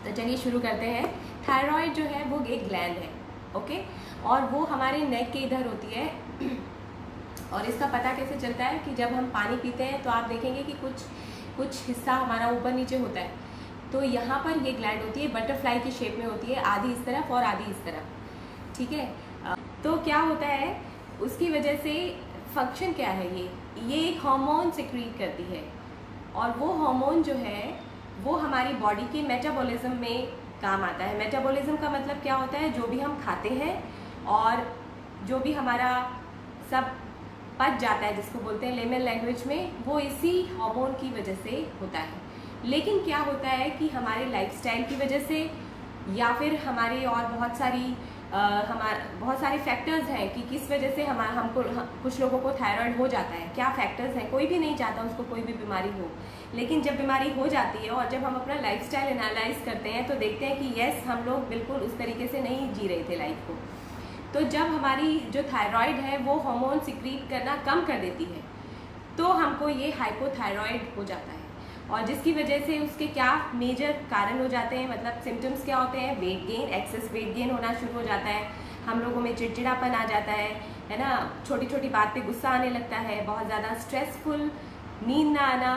तो चलिए शुरू करते हैं। थायराइड जो है वो एक ग्लैंड है, ओके, और वो हमारे नेक के इधर होती है। और इसका पता कैसे चलता है कि जब हम पानी पीते हैं तो आप देखेंगे कि कुछ हिस्सा हमारा ऊपर नीचे होता है। तो यहाँ पर ये ग्लैंड होती है, बटरफ्लाई की शेप में होती है, आधी इस तरफ और आधी इस तरफ, ठीक है। तो क्या होता है, उसकी वजह से फंक्शन क्या है, ये एक हार्मोन सिक्रीट करती है। और वो हार्मोन जो है वो हमारी बॉडी के मेटाबॉलिज्म में काम आता है। मेटाबॉलिज्म का मतलब क्या होता है, जो भी हम खाते हैं और जो भी हमारा सब पच जाता है, जिसको बोलते हैं लेमन लैंग्वेज में, वो इसी हार्मोन की वजह से होता है। लेकिन क्या होता है कि हमारे लाइफस्टाइल की वजह से या फिर हमारे और बहुत सारे फैक्टर्स हैं कि किस वजह से हमको कुछ लोगों को थायराइड हो जाता है। क्या फैक्टर्स हैं, कोई भी नहीं चाहता उसको कोई भी बीमारी हो, लेकिन जब बीमारी हो जाती है और जब हम अपना लाइफस्टाइल एनालाइज करते हैं तो देखते हैं कि यस, हम लोग बिल्कुल उस तरीके से नहीं जी रहे थे लाइफ को। तो जब हमारी जो थायराइड है वो हार्मोन सिक्रीट करना कम कर देती है तो हमको ये हाइपोथायराइड हो जाता है। और जिसकी वजह से उसके क्या मेजर कारण हो जाते हैं, मतलब सिम्टम्स क्या होते हैं, weight gain, access weight gain होना शुरू हो जाता है, हम लोगों में चिड़चिड़ापन आ जाता है ना, छोटी छोटी बात पे गुस्सा आने लगता है, बहुत ज़्यादा स्ट्रेसफुल, नींद ना आना,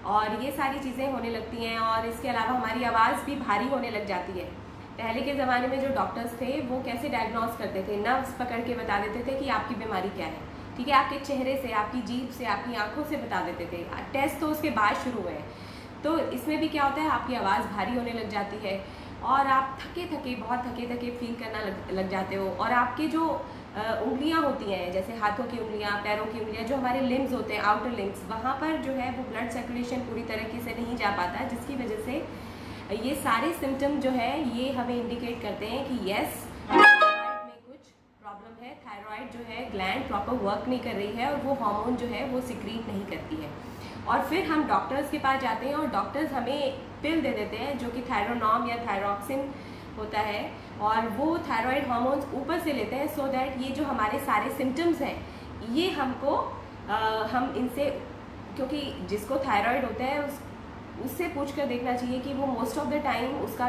और ये सारी चीज़ें होने लगती हैं। और इसके अलावा हमारी आवाज़ भी भारी होने लग जाती है। पहले के ज़माने में जो डॉक्टर्स थे वो कैसे डायग्नोस करते थे, नर्व्स पकड़ के बता देते थे कि आपकी बीमारी क्या है, ठीक है, आपके चेहरे से, आपकी जीभ से, आपकी आंखों से बता देते थे। टेस्ट तो उसके बाद शुरू हुए। तो इसमें भी क्या होता है, आपकी आवाज़ भारी होने लग जाती है और आप बहुत थके थके फील करना लग जाते हो। और आपके जो उंगलियां होती हैं, जैसे हाथों की उंगलियां, पैरों की उंगलियां, जो हमारे लिम्स होते हैं, आउटर लिम्स, वहाँ पर जो है वो ब्लड सर्कुलेशन पूरी तरीके से नहीं जा पाता, जिसकी वजह से ये सारे सिम्टम जो है ये हमें इंडिकेट करते हैं कि यस, थायराइड में कुछ प्रॉब्लम है। थायराइड जो है ग्लैंड प्रॉपर वर्क नहीं कर रही है और वो हार्मोन जो है वो सिक्रीट नहीं करती है। और फिर हम डॉक्टर्स के पास जाते हैं और डॉक्टर्स हमें पिल दे देते हैं जो कि थायरोनॉम या थायरॉक्सिन होता है, और वो थायराइड हार्मोन्स ऊपर से लेते हैं सो दैट ये जो हमारे सारे सिम्टम्स हैं ये हमको हम इनसे, क्योंकि जिसको थायराइड होता है उससे पूछ कर देखना चाहिए कि वो मोस्ट ऑफ द टाइम उसका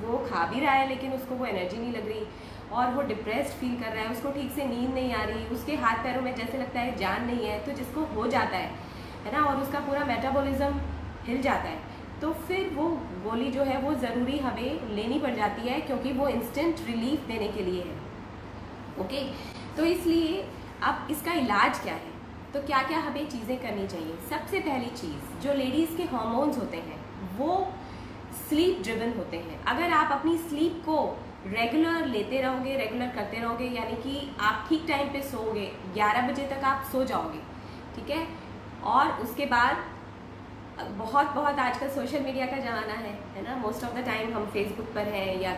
वो खा भी रहा है लेकिन उसको वो एनर्जी नहीं लग रही और वो डिप्रेस्ड फील कर रहा है, उसको ठीक से नींद नहीं आ रही, उसके हाथ पैरों में जैसे लगता है जान नहीं है। तो जिसको हो जाता है ना, और उसका पूरा मेटाबॉलिज्म हिल जाता है, तो फिर वो गोली जो है वो ज़रूरी हमें लेनी पड़ जाती है, क्योंकि वो इंस्टेंट रिलीफ देने के लिए है, ओके। तो इसलिए अब इसका इलाज क्या है, तो क्या क्या हमें चीज़ें करनी चाहिए। सबसे पहली चीज़, जो लेडीज़ के हार्मोन्स होते हैं वो स्लीप ड्रिवन होते हैं। अगर आप अपनी स्लीप को रेगुलर लेते रहोगे, रेगुलर करते रहोगे, यानी कि आप ठीक टाइम पे सोओगे, 11 बजे तक आप सो जाओगे, ठीक है। और उसके बाद बहुत आजकल सोशल मीडिया का ज़माना है ना, मोस्ट ऑफ द टाइम हम फेसबुक पर हैं या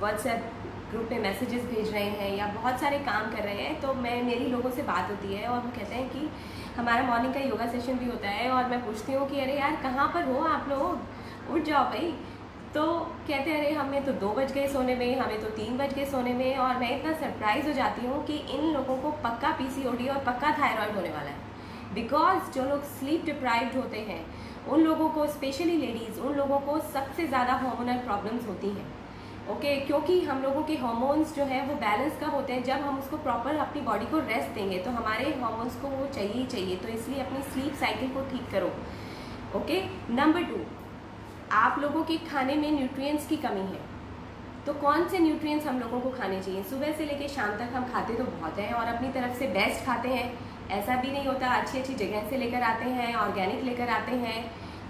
व्हाट्सएप ग्रुप में मैसेजेस भेज रहे हैं या बहुत सारे काम कर रहे हैं। तो मेरी लोगों से बात होती है और वो कहते हैं कि हमारा मॉर्निंग का योगा सेशन भी होता है, और मैं पूछती हूँ कि अरे यार कहाँ पर हो आप लोग, उठ जाओ भाई। तो कहते हैं अरे हमें तो 2 बज गए सोने में, हमें तो 3 बज गए सोने में। और मैं इतना सरप्राइज़ हो जाती हूँ कि इन लोगों को पक्का PCOD और पक्का थायराइड होने वाला है। बिकॉज जो लोग स्लीप डिप्राइव्ड होते हैं उन लोगों को, स्पेशली लेडीज़, उन लोगों को सबसे ज़्यादा हार्मोनल प्रॉब्लम्स होती हैं, ओके। क्योंकि हम लोगों के हार्मोन्स जो है वो बैलेंस कब होते हैं, जब हम उसको प्रॉपर अपनी बॉडी को रेस्ट देंगे, तो हमारे हार्मोन्स को वो चाहिए ही चाहिए। तो इसलिए अपनी स्लीप साइकिल को ठीक करो, ओके। नंबर 2, आप लोगों के खाने में न्यूट्रिएंट्स की कमी है, तो कौन से न्यूट्रिएंट्स हम लोगों को खाने चाहिए। सुबह से लेकर शाम तक हम खाते तो बहुत हैं और अपनी तरफ से बेस्ट खाते हैं, ऐसा भी नहीं होता, अच्छी जगह से लेकर आते हैं, ऑर्गेनिक लेकर आते हैं,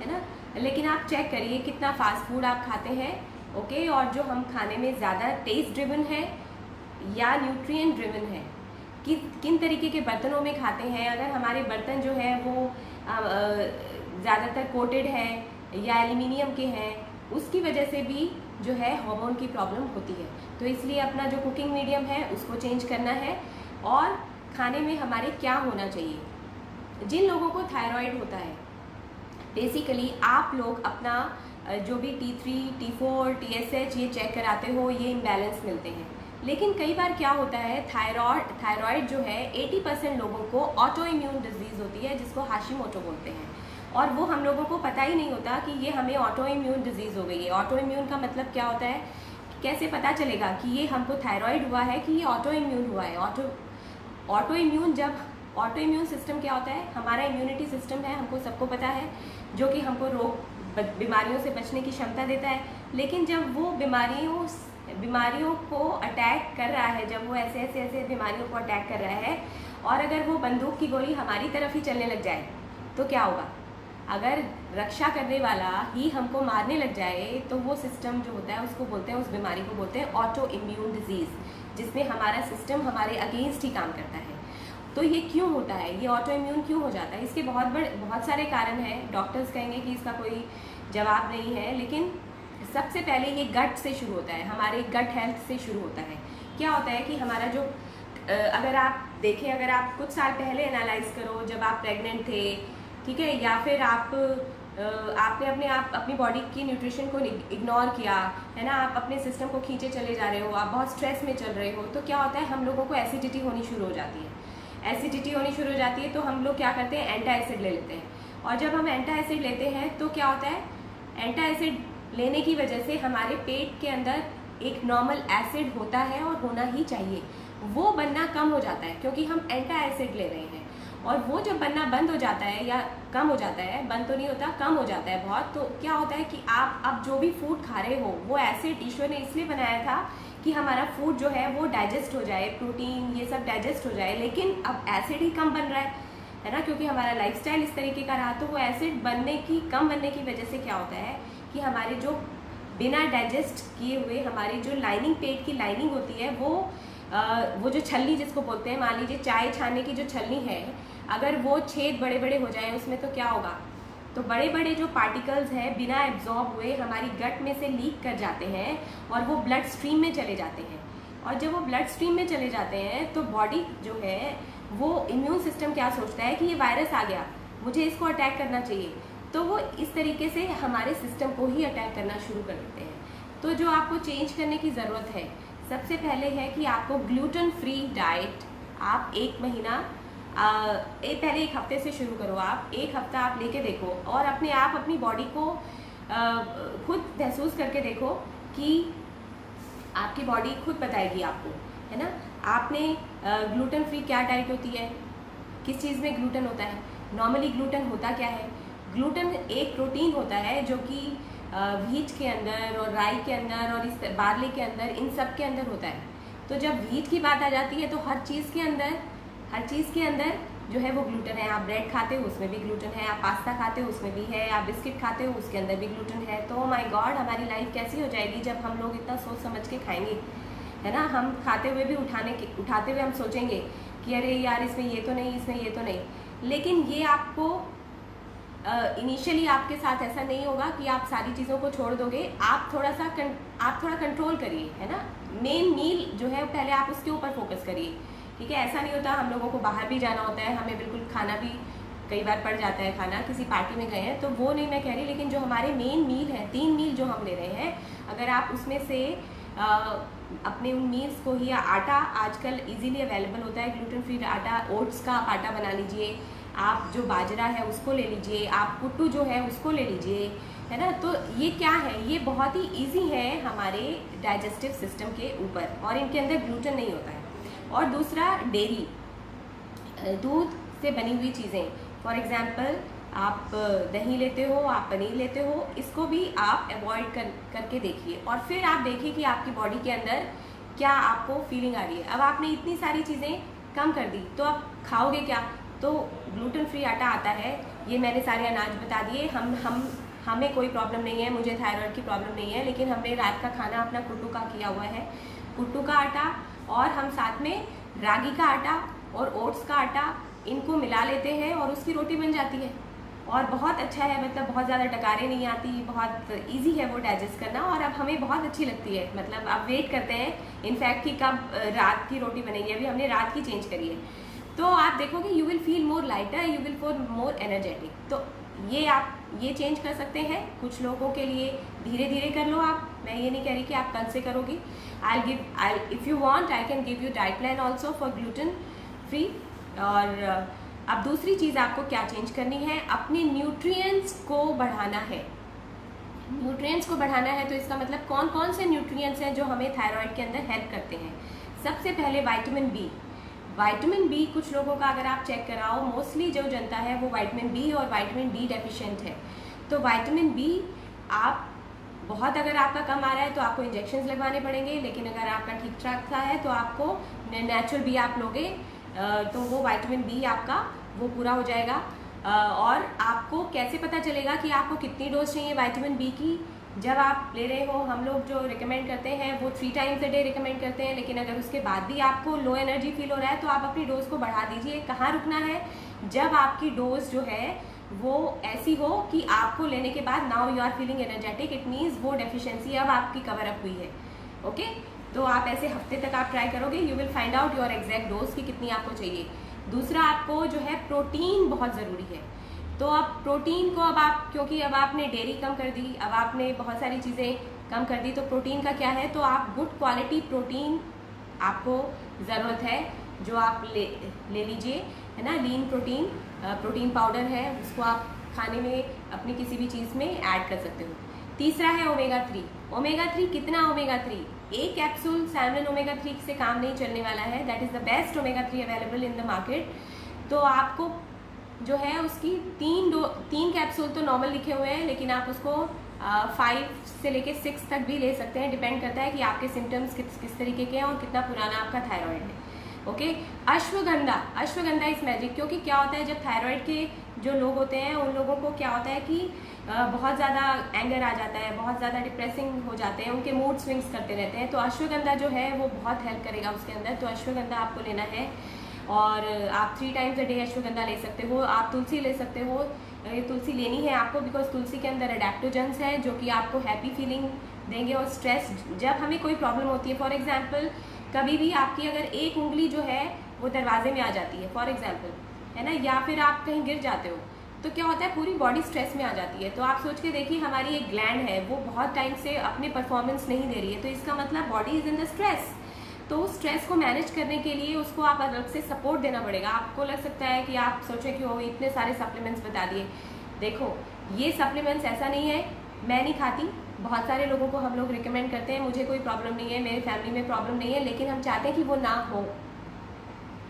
है ना। लेकिन आप चेक करिए कितना फास्ट फूड आप खाते हैं, ओके। और जो हम खाने में ज़्यादा टेस्ट ड्रिवन है या न्यूट्रिएंट ड्रिवन है, किन तरीके के बर्तनों में खाते हैं। अगर हमारे बर्तन जो है वो ज़्यादातर कोटेड है या एल्यूमिनियम के हैं, उसकी वजह से भी जो है हार्मोन की प्रॉब्लम होती है। तो इसलिए अपना जो कुकिंग मीडियम है उसको चेंज करना है। और खाने में हमारे क्या होना चाहिए, जिन लोगों को थायराइड होता है, बेसिकली आप लोग अपना जो भी T3, T4, TSH ये चेक कराते हो, ये इम्बैलेंस मिलते हैं। लेकिन कई बार क्या होता है, थायराइड जो है 80% लोगों को ऑटो इम्यून डिजीज़ होती है, जिसको हाशिमोटो बोलते हैं। और वो हम लोगों को पता ही नहीं होता कि ये हमें ऑटो इम्यून डिजीज़ हो गई है। ऑटो इम्यून का मतलब क्या होता है, कैसे पता चलेगा कि ये हमको थायराइड हुआ है कि ये ऑटो इम्यून हुआ है। ऑटो इम्यून सिस्टम क्या होता है, हमारा इम्यूनिटी सिस्टम है, हमको सबको पता है, जो कि हमको बीमारियों से बचने की क्षमता देता है। लेकिन जब वो बीमारियों को अटैक कर रहा है, जब वो ऐसे बीमारियों को अटैक कर रहा है, और अगर वो बंदूक की गोली हमारी तरफ ही चलने लग जाए तो क्या होगा। अगर रक्षा करने वाला ही हमको मारने लग जाए तो वो सिस्टम जो होता है उसको बोलते हैं, उस बीमारी को बोलते हैं ऑटो इम्यून डिजीज़, जिसमें हमारा सिस्टम हमारे अगेंस्ट ही काम करता है। तो ये क्यों होता है, ये ऑटो इम्यून क्यों हो जाता है, इसके बहुत सारे कारण हैं। डॉक्टर्स कहेंगे कि इसका कोई जवाब नहीं है, लेकिन सबसे पहले ये गट से शुरू होता है, हमारे गट हेल्थ से शुरू होता है। क्या होता है कि हमारा जो अगर आप देखें, अगर आप कुछ साल पहले एनालाइज करो, जब आप प्रेग्नेंट थे, ठीक है, या फिर आपने अपनी बॉडी की न्यूट्रिशन को इग्नोर किया है ना, आप अपने सिस्टम को खींचे चले जा रहे हो, आप बहुत स्ट्रेस में चल रहे हो, तो क्या होता है, हम लोगों को एसिडिटी होनी शुरू हो जाती है। एसिडिटी होनी शुरू हो जाती है तो हम लोग क्या करते हैं, एंटा एसिड ले लेते हैं। और जब हम एंटा एसिड लेते हैं तो क्या होता है, एंटा एसिड लेने की वजह से हमारे पेट के अंदर एक नॉर्मल एसिड होता है और होना ही चाहिए, वो बनना कम हो जाता है क्योंकि हम एंटा एसिड ले रहे हैं। और वो जब बनना बंद हो जाता है या कम हो जाता है, बंद तो नहीं होता, कम हो जाता है बहुत, तो क्या होता है कि आप अब जो भी फूड खा रहे हो वो एसिड ईश्वर ने इसलिए बनाया था कि हमारा फूड जो है वो डाइजेस्ट हो जाए, प्रोटीन ये सब डाइजेस्ट हो जाए, लेकिन अब एसिड ही कम बन रहा है ना, क्योंकि हमारा लाइफस्टाइल इस तरीके का रहा। तो वो एसिड कम बनने की वजह से क्या होता है कि हमारे जो बिना डाइजेस्ट किए हुए हमारी जो लाइनिंग, पेट की लाइनिंग होती है, वो जो छलनी जिसको बोलते हैं, मान लीजिए चाय छानने की जो छलनी है, अगर वो छेद बड़े बड़े हो जाए उसमें, तो क्या होगा, तो बड़े बड़े जो पार्टिकल्स हैं बिना एब्जॉर्ब हुए हमारी गट में से लीक कर जाते हैं और वो ब्लड स्ट्रीम में चले जाते हैं। और जब वो ब्लड स्ट्रीम में चले जाते हैं तो बॉडी जो है, वो इम्यून सिस्टम क्या सोचता है कि ये वायरस आ गया, मुझे इसको अटैक करना चाहिए, तो वो इस तरीके से हमारे सिस्टम को ही अटैक करना शुरू कर देते हैं। तो जो आपको चेंज करने की ज़रूरत है, सबसे पहले है कि आपको ग्लूटेन फ्री डाइट आप पहले एक हफ्ते से शुरू करो। आप एक हफ्ता आप लेके देखो और अपनी बॉडी को खुद महसूस करके देखो कि आपकी बॉडी खुद बताएगी आपको, है ना। आपने ग्लूटेन फ्री क्या डाइट होती है, किस चीज़ में ग्लूटेन होता है, नॉर्मली ग्लूटेन होता क्या है, ग्लूटेन एक प्रोटीन होता है जो कि व्हीट के अंदर और राई के अंदर और इस बार्ले के अंदर, इन सब के अंदर होता है। तो जब व्हीट की बात आ जाती है तो हर चीज़ के अंदर जो है वो ग्लूटेन है। आप ब्रेड खाते हो उसमें भी ग्लूटेन है, आप पास्ता खाते हो उसमें भी है, आप बिस्किट खाते हो उसके अंदर भी ग्लूटेन है। तो माय गॉड, हमारी लाइफ कैसी हो जाएगी जब हम लोग इतना सोच समझ के खाएंगे, है ना। हम खाते हुए भी उठाते हुए हम सोचेंगे कि अरे यार इसमें ये तो नहीं, इसमें ये तो नहीं। लेकिन ये आपको इनिशियली आपके साथ ऐसा नहीं होगा कि आप सारी चीज़ों को छोड़ दोगे। आप थोड़ा कंट्रोल करिए, है ना। मेन मील जो है पहले आप उसके ऊपर फोकस करिए, ठीक है। ऐसा नहीं होता, हम लोगों को बाहर भी जाना होता है, हमें बिल्कुल खाना भी कई बार पड़ जाता है, खाना किसी पार्टी में गए हैं, तो वो नहीं मैं कह रही। लेकिन जो हमारे मेन मील है, 3 मील जो हम ले रहे हैं, अगर आप उसमें से अपने उन मील्स को ही, आटा आजकल इजीली अवेलेबल होता है ग्लूटेन फ्री आटा, ओट्स का आप आटा बना लीजिए, आप जो बाजरा है उसको ले लीजिए, आप कुट्टू जो है उसको ले लीजिए, है ना। तो ये क्या है, ये बहुत ही इजी है हमारे डाइजेस्टिव सिस्टम के ऊपर, और इनके अंदर ग्लूटेन नहीं होता है। और दूसरा, डेयरी, दूध से बनी हुई चीज़ें, फॉर एग्जांपल आप दही लेते हो, आप पनीर लेते हो, इसको भी आप अवॉइड करके देखिए, और फिर आप देखिए कि आपकी बॉडी के अंदर क्या आपको फीलिंग आ रही है। अब आपने इतनी सारी चीज़ें कम कर दी तो आप खाओगे क्या। तो ग्लूटेन फ्री आटा आता है, ये मैंने सारे अनाज बता दिए। हमें कोई प्रॉब्लम नहीं है, मुझे थायराइड की प्रॉब्लम नहीं है, लेकिन हमने रात का खाना अपना कुट्टू का किया हुआ है, कुट्टू का आटा, और हम साथ में रागी का आटा और ओट्स का आटा, इनको मिला लेते हैं और उसकी रोटी बन जाती है। और बहुत अच्छा है, मतलब बहुत ज़्यादा डकारें नहीं आती, बहुत इजी है वो डाइजेस्ट करना, और अब हमें बहुत अच्छी लगती है। मतलब आप वेट करते हैं इनफैक्ट कि कब रात की रोटी बनेगी। अभी हमने रात की चेंज करी है, तो आप देखोगे you will feel more lighter, you will feel more energetic. तो ये आप ये चेंज कर सकते हैं। कुछ लोगों के लिए धीरे धीरे कर लो आप, मैं ये नहीं कह रही कि आप कल से करोगी। If you want I can give you diet plan also for gluten free. और अब दूसरी चीज़ आपको क्या चेंज करनी है, अपने न्यूट्रिएंट्स को बढ़ाना है। न्यूट्रिएंट्स को बढ़ाना है तो इसका मतलब कौन कौन से न्यूट्रिएंट्स हैं जो हमें थायराइड के अंदर हेल्प करते हैं। सबसे पहले विटामिन बी। विटामिन बी कुछ लोगों का अगर आप चेक कराओ, मोस्टली जो जनता है वो विटामिन बी और विटामिन डी डेफिशिएंट है। तो विटामिन बी आप बहुत, अगर आपका कम आ रहा है तो आपको इंजेक्शंस लगवाने पड़ेंगे, लेकिन अगर आपका ठीक ठाक सा है तो आपको नेचुरल बी आप लोगे तो वो विटामिन बी आपका वो पूरा हो जाएगा। और आपको कैसे पता चलेगा कि आपको कितनी डोज चाहिए विटामिन बी की, जब आप ले रहे हो, हम लोग जो रिकमेंड करते हैं वो 3 टाइम्स अ डे रिकमेंड करते हैं, लेकिन अगर उसके बाद भी आपको लो एनर्जी फील हो रहा है तो आप अपनी डोज को बढ़ा दीजिए। कहाँ रुकना है, जब आपकी डोज जो है वो ऐसी हो कि आपको लेने के बाद now you are feeling energetic, it means वो डेफिशिएंसी अब आपकी कवर अप हुई है। ओके, तो आप ऐसे हफ्ते तक आप ट्राई करोगे, you will find out your exact dose की कितनी आपको चाहिए। दूसरा, आपको जो है प्रोटीन बहुत ज़रूरी है। तो अब प्रोटीन को अब आप, क्योंकि अब आपने डेयरी कम कर दी, अब आपने बहुत सारी चीज़ें कम कर दी, तो प्रोटीन का क्या है, तो आप गुड क्वालिटी प्रोटीन आपको ज़रूरत है, जो आप ले लीजिए, है ना। लीन प्रोटीन, प्रोटीन पाउडर है, उसको आप खाने में अपनी किसी भी चीज़ में ऐड कर सकते हो। तीसरा है ओमेगा 3। ओमेगा 3 कितना ओमेगा 3, एक कैप्सूल सैल्मन ओमेगा 3 से काम नहीं चलने वाला है। That is the best omega 3 available in the market. तो आपको जो है उसकी 3 कैप्सूल तो नॉर्मल लिखे हुए हैं, लेकिन आप उसको 5 से लेके 6 तक भी ले सकते हैं, डिपेंड करता है कि आपके सिम्टम्स किस तरीके के हैं और कितना पुराना आपका थायराइड है। ओके, अश्वगंधा इस मैजिक, क्योंकि क्या होता है जब थायराइड के जो लोग होते हैं उन लोगों को क्या होता है कि बहुत ज़्यादा एंगर आ जाता है, बहुत ज़्यादा डिप्रेसिंग हो जाते हैं, उनके मूड स्विंग्स करते रहते हैं। तो अश्वगंधा जो है वो बहुत हेल्प करेगा उसके अंदर। तो अश्वगंधा आपको लेना है, और आप 3 टाइम्स अ डे अश्वगंधा ले सकते हो। आप तुलसी ले सकते हो, ये तुलसी लेनी है आपको, बिकॉज तुलसी के अंदर एडेप्टोजेंस हैं जो कि आपको हैप्पी फीलिंग देंगे। और स्ट्रेस, जब हमें कोई प्रॉब्लम होती है, फॉर एग्जांपल कभी भी आपकी अगर एक उंगली जो है वो दरवाजे में आ जाती है, फॉर एग्जांपल, है ना, या फिर आप कहीं गिर जाते हो, तो क्या होता है पूरी बॉडी स्ट्रेस में आ जाती है। तो आप सोच के देखिए, हमारी एक ग्लैंड है वो बहुत टाइम से अपने परफॉर्मेंस नहीं दे रही है, तो इसका मतलब body is in the stress. तो स्ट्रेस को मैनेज करने के लिए उसको आप अलग से सपोर्ट देना पड़ेगा। आपको लग सकता है कि आप सोचें कि वो इतने सारे सप्लीमेंट्स बता दिए। देखो, ये सप्लीमेंट्स ऐसा नहीं है, मैं नहीं खाती, बहुत सारे लोगों को हम लोग रिकमेंड करते हैं, मुझे कोई प्रॉब्लम नहीं है, मेरे फैमिली में प्रॉब्लम नहीं है, लेकिन हम चाहते हैं कि वो ना हो।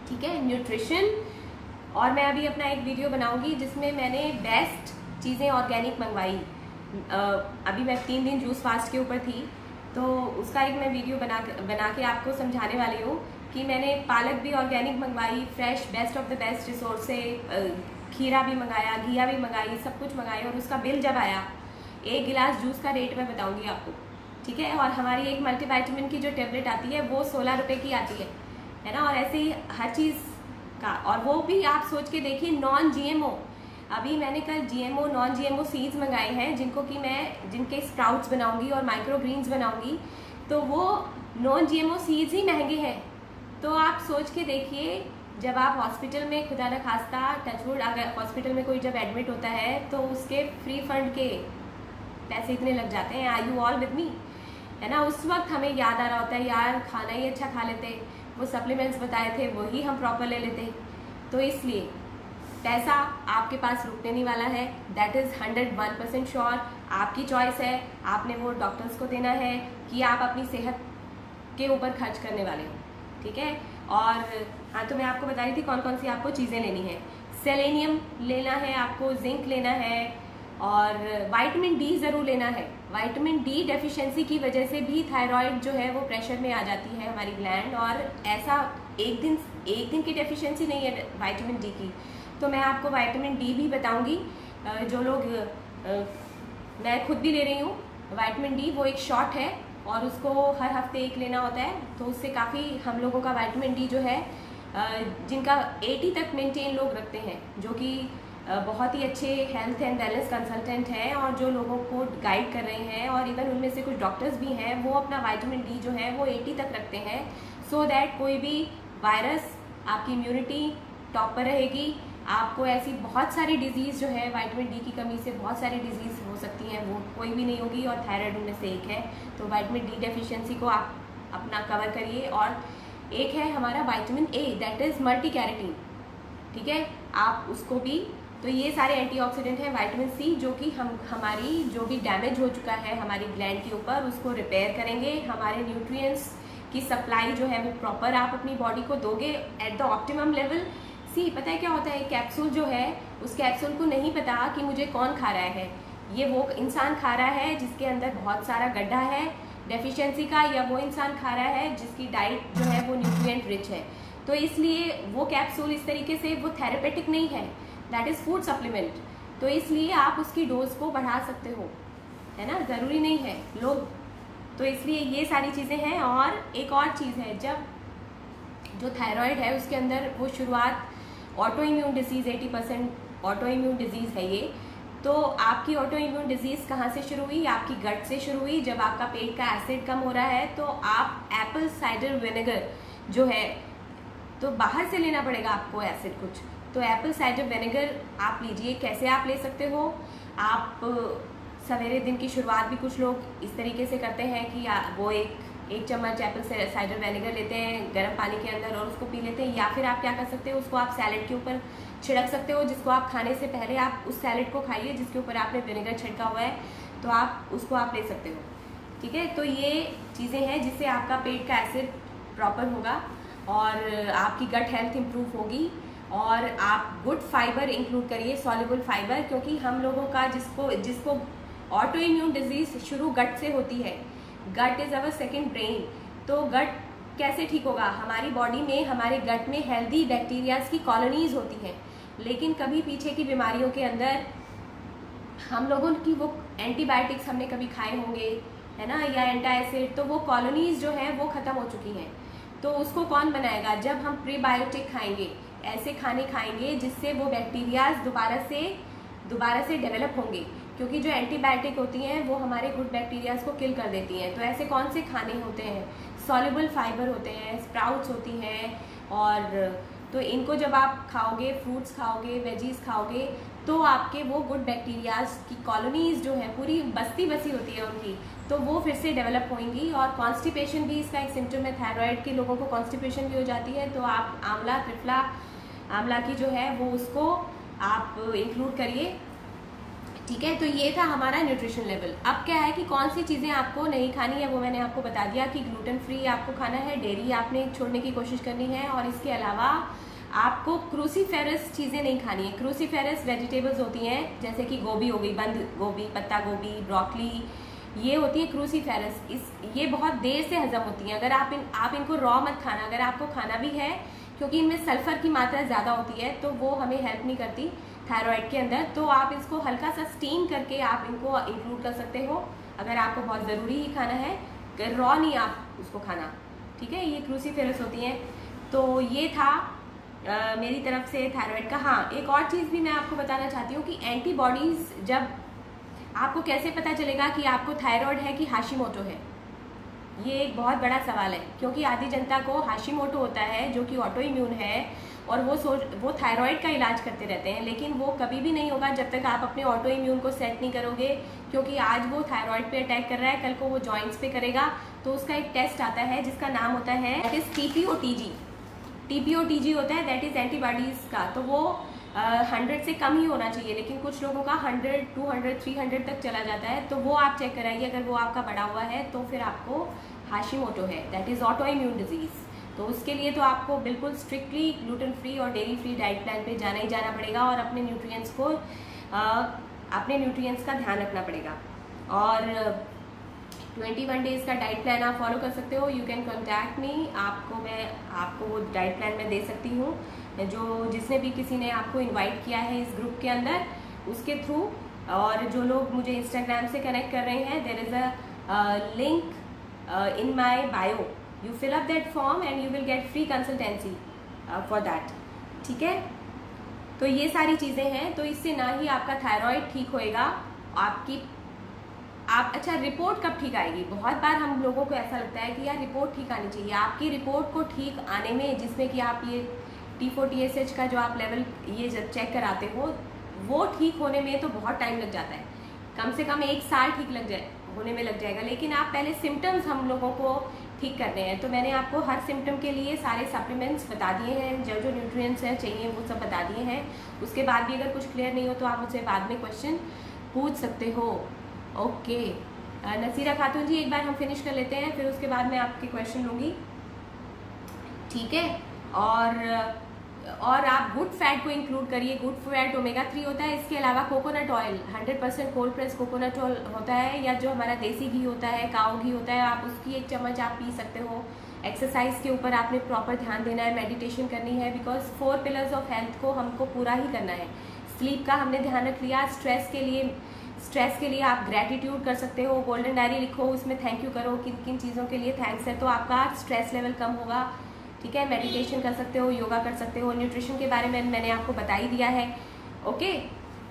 ठीक है, न्यूट्रिशन, और मैं अभी अपना एक वीडियो बनाऊंगी जिसमें मैंने बेस्ट चीज़ें ऑर्गेनिक मंगवाई। अभी मैं 3 दिन जूस फास्ट के ऊपर थी, तो उसका एक मैं वीडियो बना के आपको समझाने वाली हूँ कि मैंने पालक भी ऑर्गेनिक मंगवाई, fresh, best of the best resource से, खीरा भी मंगाया, घिया भी मंगाई, सब कुछ मंगाई, और उसका बिल जब आया, 1 गिलास जूस का रेट मैं बताऊंगी आपको, ठीक है। और हमारी एक मल्टीविटामिन की जो टेबलेट आती है वो 16 रुपये की आती है ना। और ऐसे ही हर चीज़ का, और वो भी आप सोच के देखिए नॉन GMO। अभी मैंने कल GMO नॉन GMO सीड्स मंगाए हैं, जिनको कि मैं जिनके स्प्राउट्स बनाऊंगी और माइक्रो ग्रीन्स बनाऊंगी, तो वो नॉन GMO सीड्स ही महंगे हैं। तो आप सोच के देखिए, जब आप हॉस्पिटल में, खुदा न खास्ता टचवुड, अगर हॉस्पिटल में कोई जब एडमिट होता है तो उसके फ्री फंड के पैसे इतने लग जाते हैं, are you all with me, है ना। उस वक्त हमें याद आ रहा होता है, यार खाना ही अच्छा खा लेते, वो सप्लीमेंट्स बताए थे वही हम प्रॉपर ले लेते। तो इसलिए पैसा आपके पास रुकने नहीं वाला है, दैट इज़ 101% श्योर। आपकी चॉइस है, आपने वो डॉक्टर्स को देना है कि आप अपनी सेहत के ऊपर खर्च करने वाले हो, ठीक है। और हाँ, तो मैं आपको बता रही थी कौन कौन सी आपको चीज़ें लेनी है। सेलेनियम लेना है आपको, जिंक लेना है, और विटामिन डी ज़रूर लेना है। विटामिन डी डेफिशिएंसी की वजह से भी थायराइड जो है वो प्रेशर में आ जाती है हमारी ग्लैंड, और ऐसा एक दिन की डेफिशिएंसी नहीं है विटामिन डी की। तो मैं आपको विटामिन डी भी बताऊंगी। जो लोग, मैं खुद भी ले रही हूँ विटामिन डी, वो एक शॉट है और उसको हर हफ्ते 1 लेना होता है, तो उससे काफ़ी हम लोगों का विटामिन डी जो है, जिनका 80 तक मेंटेन लोग रखते हैं, जो कि बहुत ही अच्छे हेल्थ एंड वेलनेस कंसल्टेंट हैं और जो लोगों को गाइड कर रहे हैं, और इवन उनमें से कुछ डॉक्टर्स भी हैं, वो अपना विटामिन डी जो है वो 80 तक रखते हैं, सो दैट कोई भी वायरस, आपकी इम्यूनिटी टॉप पर रहेगी। आपको ऐसी बहुत सारी डिजीज़ जो है विटामिन डी की कमी से बहुत सारी डिजीज़ हो सकती हैं, वो कोई भी नहीं होगी, और थायराइड उनमें से एक है। तो विटामिन डी डेफिशिएंसी को आप अपना कवर करिए। और एक है हमारा vitamin A, that is multi carotene, ठीक है। आप उसको भी, तो ये सारे एंटीऑक्सीडेंट हैं। विटामिन सी जो कि हमारी जो भी डैमेज हो चुका है हमारी ग्लैंड के ऊपर उसको रिपेयर करेंगे, हमारे न्यूट्रिएंट्स की सप्लाई जो है वो प्रॉपर आप अपनी बॉडी को दोगे एट द ऑप्टिमम लेवल। सी पता है क्या होता है, कैप्सूल जो है उस कैप्सूल को नहीं पता कि मुझे कौन खा रहा है, ये वो इंसान खा रहा है जिसके अंदर बहुत सारा गड्ढा है डेफिशिएंसी का, या वो इंसान खा रहा है जिसकी डाइट जो है वो न्यूट्रिएंट रिच है। तो इसलिए वो कैप्सूल इस तरीके से वो थेरेपेटिक नहीं है, दैट इज़ फूड सप्लीमेंट। तो इसलिए आप उसकी डोज को बढ़ा सकते हो, है ना, ज़रूरी नहीं है लोग। तो इसलिए ये सारी चीज़ें हैं। और एक और चीज़ है, जब जो थायराइड है उसके अंदर वो शुरुआत auto immune disease 80% auto immune disease है ये। तो आपकी ऑटो इम्यून डिजीज़ कहाँ से शुरू हुई? आपकी गट से शुरू हुई। जब आपका पेट का एसिड कम हो रहा है तो आप एप्पल साइडर विनेगर जो है, तो बाहर से लेना पड़ेगा आपको एसिड कुछ, तो एप्पल साइडर विनेगर आप लीजिए। कैसे आप ले सकते हो? आप सवेरे दिन की शुरुआत भी कुछ लोग इस तरीके से करते हैं कि वो एक चम्मच एप्पल साइडर विनेगर लेते हैं गर्म पानी के अंदर और उसको पी लेते हैं। या फिर आप क्या कर सकते हो, उसको आप सैलेड के ऊपर छिड़क सकते हो, जिसको आप खाने से पहले आप उस सैलेड को खाइए जिसके ऊपर आपने विनेगर छिड़का हुआ है, तो आप उसको आप ले सकते हो। ठीक है, तो ये चीज़ें हैं जिससे आपका पेट का एसिड प्रॉपर होगा और आपकी गट हेल्थ इम्प्रूव होगी। और आप गुड फाइबर इंक्लूड करिए, सॉल्युबल फाइबर, क्योंकि हम लोगों का जिसको ऑटो इम्यून डिजीज शुरू गट से होती है। Gut is our second brain. तो गट कैसे ठीक होगा? हमारी बॉडी में, हमारे गट में हेल्दी बैक्टीरियाज की कॉलोनीज होती हैं, लेकिन कभी पीछे की बीमारियों के अंदर हम लोगों की वो एंटीबायोटिक्स हमने कभी खाए होंगे, है ना, या एंटासिड, तो वो कॉलोनीज जो हैं वो ख़त्म हो चुकी हैं। तो उसको कौन बनाएगा? जब हम प्रीबायोटिक खाएंगे, ऐसे खाने खाएंगे जिससे वो बैक्टीरियाज दोबारा से डेवलप होंगे, क्योंकि जो एंटीबायोटिक होती हैं वो हमारे गुड बैक्टीरियाज को किल कर देती हैं। तो ऐसे कौन से खाने होते हैं? सॉल्युबल फाइबर होते हैं, स्प्राउट्स होती हैं, और तो इनको जब आप खाओगे, फ्रूट्स खाओगे, वेजीज खाओगे, तो आपके वो गुड बैक्टीरियाज की कॉलोनीज जो है पूरी बस्ती बसी होती है उनकी, तो वो फिर से डेवलप होंगी। और कॉन्स्टिपेशन भी इसका एक सिम्टम है, थायराइड के लोगों को कॉन्स्टिपेशन भी हो जाती है। तो आप आंवला, त्रिफला आंवला की जो है वो उसको आप इंक्लूड करिए। ठीक है, तो ये था हमारा न्यूट्रिशन लेवल। अब क्या है कि कौन सी चीज़ें आपको नहीं खानी है वो मैंने आपको बता दिया कि ग्लूटेन फ्री आपको खाना है, डेयरी आपने छोड़ने की कोशिश करनी है, और इसके अलावा आपको क्रूसीफेरस चीज़ें नहीं खानी है। क्रूसीफेरस वेजिटेबल्स होती हैं जैसे कि गोभी हो गई, बंद गोभी, पत्ता गोभी, ब्रोकली, ये होती है क्रूसीफेरस। ये बहुत देर से हजम होती हैं। अगर आप इनको रॉ मत खाना, अगर आपको खाना भी है, क्योंकि इनमें सल्फर की मात्रा ज़्यादा होती है तो वो हमें हेल्प नहीं करती थायराइड के अंदर। तो आप इसको हल्का सा स्टीम करके आप इनको इंक्लूड कर सकते हो अगर आपको बहुत ज़रूरी ही खाना है, रॉ नहीं आप उसको खाना। ठीक है, ये क्रूसीफेरस होती हैं। तो ये था मेरी तरफ से थायराइड का। हाँ, एक और चीज़ भी मैं आपको बताना चाहती हूँ कि एंटीबॉडीज़, जब आपको कैसे पता चलेगा कि आपको थायराइड है कि हाशिमोटो है? ये एक बहुत बड़ा सवाल है, क्योंकि आधी जनता को हाशिमोटो होता है जो कि ऑटो इम्यून है, और वो थायराइड का इलाज करते रहते हैं, लेकिन वो कभी भी नहीं होगा जब तक आप अपने ऑटो इम्यून को सेट नहीं करोगे। क्योंकि आज वो थायराइड पे अटैक कर रहा है, कल को वो जॉइंट्स पे करेगा। तो उसका एक टेस्ट आता है जिसका नाम होता है, दैट इज़ TPOTG होता है, दैट इज़ एंटीबॉडीज़ का। तो वो 100 से कम ही होना चाहिए, लेकिन कुछ लोगों का 100, 200, 300 तक चला जाता है। तो वो आप चेक कराइए, अगर वो आपका बढ़ा हुआ है तो फिर आपको हाशिमोटो है, that is auto immune disease. तो उसके लिए तो आपको बिल्कुल स्ट्रिक्टली ग्लूटेन फ्री और डेयरी फ्री डाइट प्लान पे जाना ही जाना पड़ेगा, और अपने न्यूट्रिएंट्स का ध्यान रखना पड़ेगा। और 21 डेज़ का डाइट प्लान आप फॉलो कर सकते हो। यू कैन कॉन्टैक्ट मी, आपको वो डाइट प्लान मैं दे सकती हूँ, जिसने भी किसी ने आपको इन्वाइट किया है इस ग्रुप के अंदर, उसके थ्रू। और जो लोग मुझे इंस्टाग्राम से कनेक्ट कर रहे हैं, there is a link in my bio, you fill up that form and you will get free consultancy for that। ठीक है, तो ये सारी चीज़ें हैं। तो इससे ना ही आपका थायराइड ठीक होएगा, अच्छा, रिपोर्ट कब ठीक आएगी? बहुत बार हम लोगों को ऐसा लगता है कि यार रिपोर्ट ठीक आनी चाहिए। आपकी रिपोर्ट को ठीक आने में, जिसमें कि आप ये T4 TSH का जो आप लेवल ये जब चेक कराते हो, वो ठीक होने में तो बहुत टाइम लग जाता है, कम से कम 1 साल ठीक होने में लग जाएगा। लेकिन आप पहले सिम्टम्स हम लोगों को ठीक करने हैं। तो मैंने आपको हर सिम्टम के लिए सारे सप्लीमेंट्स बता दिए हैं, जो जो न्यूट्रिएंट्स हैं चाहिए वो सब बता दिए हैं। उसके बाद भी अगर कुछ क्लियर नहीं हो तो आप मुझसे बाद में क्वेश्चन पूछ सकते हो। ओके नसीरा खातून जी, एक बार हम फिनिश कर लेते हैं, फिर उसके बाद मैं आपके क्वेश्चन लूँगी, ठीक है। और आप गुड फैट को इंक्लूड करिए। गुड फैट ओमेगा 3 होता है, इसके अलावा coconut oil 100% cold press coconut oil होता है, या जो हमारा देसी घी होता है, काऊ घी होता है, आप उसकी 1 चम्मच आप पी सकते हो। एक्सरसाइज के ऊपर आपने प्रॉपर ध्यान देना है, मेडिटेशन करनी है, बिकॉज 4 पिलर्स ऑफ हेल्थ को हमको पूरा ही करना है। स्लीप का हमने ध्यान रख लिया। स्ट्रेस के लिए आप ग्रैटिट्यूड कर सकते हो, गोल्डन डायरी लिखो, उसमें थैंक यू करो, किन किन चीज़ों के लिए थैंक्स है, तो आपका स्ट्रेस लेवल कम होगा, ठीक है। मेडिटेशन कर सकते हो, योगा कर सकते हो, न्यूट्रिशन के बारे में मैंने आपको बता ही दिया है। ओके,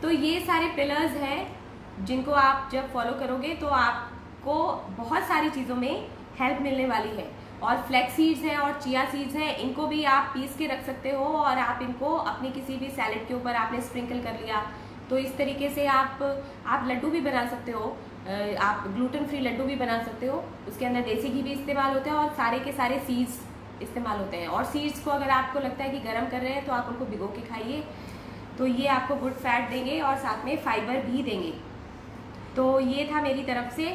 तो ये सारे पिलर्स हैं जिनको आप जब फॉलो करोगे तो आपको बहुत सारी चीज़ों में हेल्प मिलने वाली है। और फ्लैक्स सीड्स हैं और चिया सीड्स हैं, इनको भी आप पीस के रख सकते हो, और आप इनको अपनी किसी भी सैलेड के ऊपर आपने स्प्रिंकल कर लिया, तो इस तरीके से आप लड्डू भी बना सकते हो। आप ग्लूटेन फ्री लड्डू भी बना सकते हो, उसके अंदर देसी घी भी इस्तेमाल होता है और सारे के सारे सीड्स इस्तेमाल होते हैं। और सीड्स को अगर आपको लगता है कि गर्म कर रहे हैं तो आप उनको भिगो के खाइए, तो ये आपको गुड फैट देंगे और साथ में फाइबर भी देंगे। तो ये था मेरी तरफ से।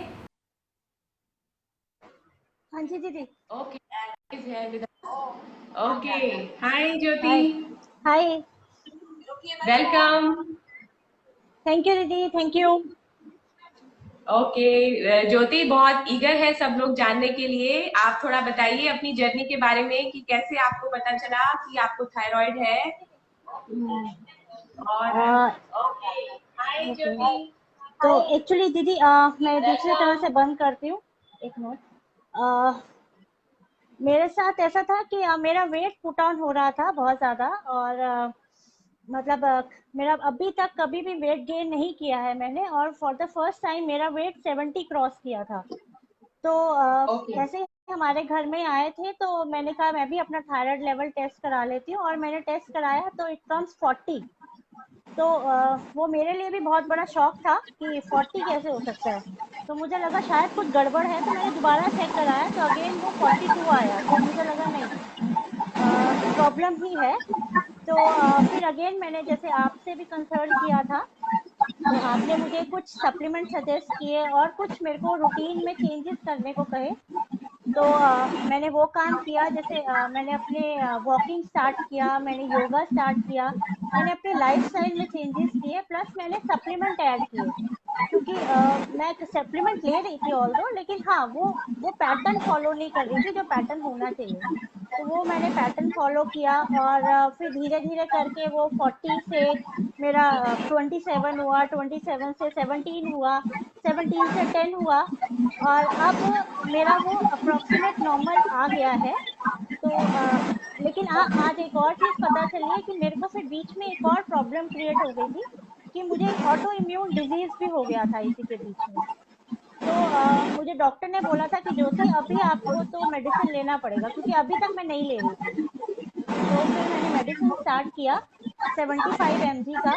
हाँ जी दीदी। Okay okay, hi Jyoti, hi. Hi. Welcome. Thank you दीदी, थैंक यू। ओके ज्योति, बहुत ईगर है सब लोग जानने के लिए। आप थोड़ा बताइए अपनी जर्नी के बारे में कि कैसे आपको पता चला कि आपको थायराइड है। और ओके, हाय ओके, ज्योति। तो एक्चुअली दीदी मैं दूसरी तरह से बंद करती हूँ, एक मिनट। मेरे साथ ऐसा था कि मेरा वेट पुट ऑन हो रहा था बहुत ज़्यादा, और मतलब मेरा अभी तक कभी भी वेट गेन नहीं किया है मैंने, और फॉर द फर्स्ट टाइम मेरा वेट 70 क्रॉस किया था। तो ओके, ऐसे ही हमारे घर में आए थे, तो मैंने कहा मैं भी अपना थायराइड लेवल टेस्ट करा लेती हूँ, और मैंने टेस्ट कराया तो इट कम्स 40। तो वो मेरे लिए भी बहुत बड़ा शॉक था कि 40 कैसे हो सकता है। तो मुझे लगा शायद कुछ गड़बड़ है, तो मैंने दोबारा चेक कराया तो अगेन वो 42 आया। तो मुझे लगा नहीं, प्रॉब्लम ही है। तो फिर अगेन मैंने जैसे आपसे भी कंसल्ट किया था, तो आपने मुझे कुछ सप्लीमेंट सजेस्ट किए और कुछ मेरे को रूटीन में चेंजेस करने को कहे। तो मैंने वो काम किया, जैसे मैंने अपने वॉकिंग स्टार्ट किया, मैंने योगा स्टार्ट किया, मैंने अपने लाइफस्टाइल में चेंजेस किए, प्लस मैंने सप्लीमेंट ऐड किए। क्योंकि मैं सप्लीमेंट ले रही थी ऑल दो, लेकिन हाँ वो पैटर्न फॉलो नहीं कर रही थी जो पैटर्न होना चाहिए। तो वो मैंने पैटर्न फॉलो किया, और फिर धीरे धीरे करके वो 40 से मेरा 27 हुआ, 27 से 17 हुआ, 17 से 10 हुआ, और अब मेरा वो अप्रोक्सीमेट नॉर्मल आ गया है। तो लेकिन आज एक और चीज़ पता चली है कि मेरे को फिर बीच में एक और प्रॉब्लम क्रिएट हो गई थी कि मुझे ऑटो इम्यून डिजीज भी हो गया था इसी के बीच में। तो मुझे डॉक्टर ने बोला था कि ज्योति अभी आपको तो मेडिसिन लेना पड़ेगा, क्योंकि अभी तक मैं नहीं ले रही थी। तो फिर मैंने मेडिसिन स्टार्ट किया 75 mg का,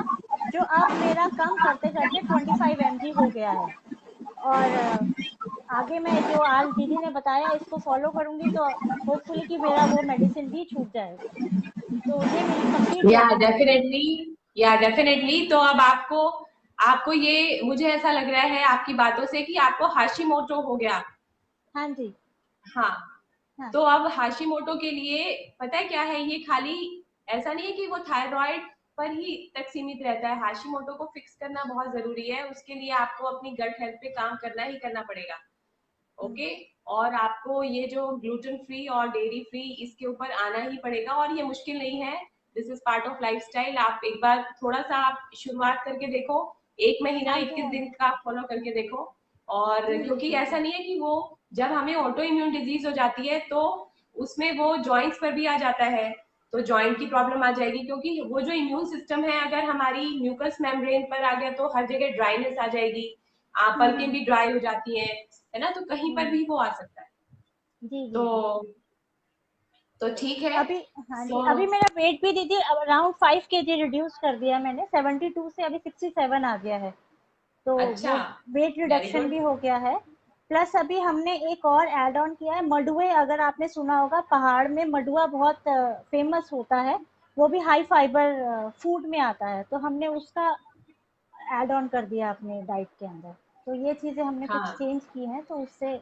जो अब मेरा कम करते करते 25 mg हो गया है। और आगे मैं जो आज दीदी ने बताया इसको फॉलो करूंगी, तो होपफुली कि मेरा वो मेडिसिन भी छूट जाएगा। तो ये मेरी कंप्लीट या जर्नी रही है। डेफिनेटली, या डेफिनेटली। तो अब आपको आपको ये मुझे ऐसा लग रहा है आपकी बातों से कि आपको हाशिमोटो हो गया। हाँ जी। हाँ, हाँ। तो अब हाशिमोटो के लिए पता है क्या है, ये खाली ऐसा नहीं है कि वो थायराइड पर ही तक सीमित रहता है। हाशिमोटो को फिक्स करना बहुत जरूरी है, उसके लिए आपको अपनी गट हेल्थ पे काम करना ही करना पड़ेगा। हम्म, ओके, और आपको ये जो ग्लूटेन फ्री और डेयरी फ्री, इसके ऊपर आना ही पड़ेगा, और ये मुश्किल नहीं है। This is part of lifestyle. आप एक बार थोड़ा सा आप शुरुआत करके देखो, 1 महीना हाँ जी। 21 हाँ दिन जी। का फॉलो करके देखो। और क्योंकि ठीक ऐसा है। नहीं है कि वो जब हमें ऑटो इम्यून डिजीज हो जाती है तो उसमें वो जॉइंट्स पर भी आ जाता है, तो जॉइंट की प्रॉब्लम आ जाएगी, क्योंकि वो जो इम्यून सिस्टम है अगर हमारी म्यूकस मेम्ब्रेन पर आ गया तो हर जगह ड्राइनेस आ जाएगी, पलकें हम्म। भी ड्राई हो जाती हैं, है ना, तो कहीं पर हम्म। भी वो आ सकता है। जी जी तो जी। ठीक है। अभी, हाँ जी, सो अभी मेरा वेट भी दीदी अराउंड 5 kg रिड्यूस कर दिया मैंने, 72 से अभी 67 आ गया है। तो अच्छा, वो वेट वेरी रिडक्शन गुड। भी हो गया है। प्लस अभी हमने एक और ऐड ऑन किया है मडुए, अगर आपने सुना होगा पहाड़ में मडुआ बहुत फेमस होता है, वो भी हाई फाइबर फूड में आता है, तो हमने उसका ऐड ऑन कर दिया अपने डाइट के अंदर। तो ये चीजें हमने कुछ हाँ, चेंज की हैं, तो उससे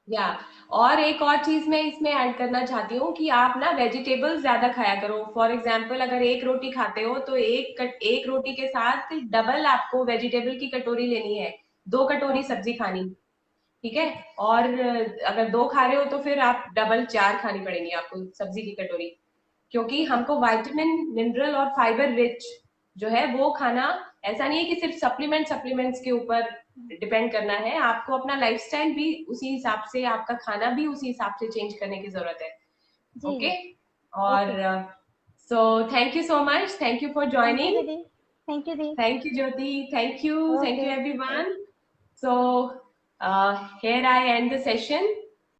या और एक और चीज मैं इसमें ऐड करना चाहती हूँ कि आप ना वेजिटेबल्स ज्यादा खाया करो। फॉर एग्जाम्पल अगर एक रोटी खाते हो तो एक रोटी के साथ डबल आपको वेजिटेबल की कटोरी लेनी है, 2 कटोरी ओके। सब्जी खानी, ठीक है। और अगर 2 खा रहे हो तो फिर आप डबल 4 खानी पड़ेंगी आपको सब्जी की कटोरी, क्योंकि ओके। हमको विटामिन मिनरल और फाइबर रिच जो है वो खाना, ऐसा नहीं है कि सिर्फ सप्लीमेंट्स के ऊपर डिपेंड करना है, आपको अपना लाइफस्टाइल भी उसी हिसाब से, आपका खाना भी उसी हिसाब से चेंज करने की जरूरत है। जी ओके। जी। और okay. So thank you so much, thank you for thank you joining. दीदी। थैंक यू दी। Thank you Jyoti, thank okay. You everyone. So here I end the session.